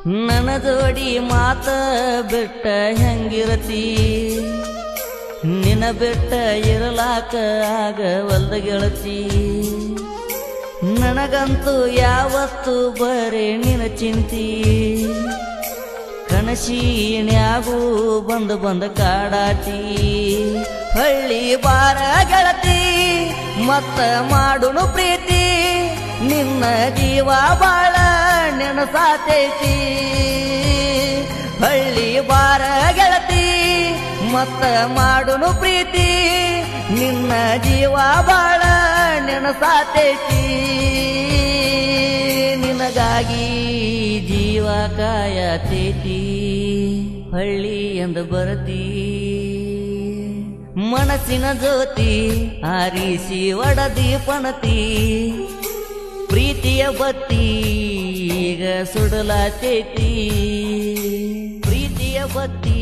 ನನ್ನ ಜೋಡಿ ಮಾತ ಬಿಟ್ಟ ಹೆಂಗಿರತಿ ನಿನ್ನ ಬಿಟ್ಟ ಇರಲಾಕ ಆಗವಲ್ದ ಗೆಳತಿ ನನಗಂತೂ ಯಾವತ್ತು ಬರೇ ನಿನ ಚಿಂತಿ ಕನಸಿನ್ಯಾಗೂ ಬಂದ ಕಾಡಾತಿ ಹಳ್ಳಿ ಬಾರ ಗೆಳತಿ ಮತ್ತ ಮಾಡುನು ಪ್ರೀತಿ ನಿನ್ನ ಜೀವ ಬಾಳ ನೆನಸಾತೈತಿ ಹಳ್ಳಿ ಬಾರ ಗೆಳತಿ ಮತ್ತ ಮಾಡುನು ಪ್ರೀತಿ ನಿನ್ನ ಜೀವ ಬಾಳ ನೆನಸಾತೈತಿ ನಿನಗಾಗಿ ಜೀವ ಕಾಯತೈತಿ ಹಳ್ಳಿ ಎಂದ ಬರತಿ ಮನಸ್ಸಿನ ಜ್ಯೋತಿ ಆರಿಸಿ ಒಡದಿ ಪಣತಿ ಪ್ರೀತಿಯ ಬತ್ತಿ ಈಗ ಸುಡಲಾತೈತಿ ಪ್ರೀತಿಯ ಬತ್ತಿ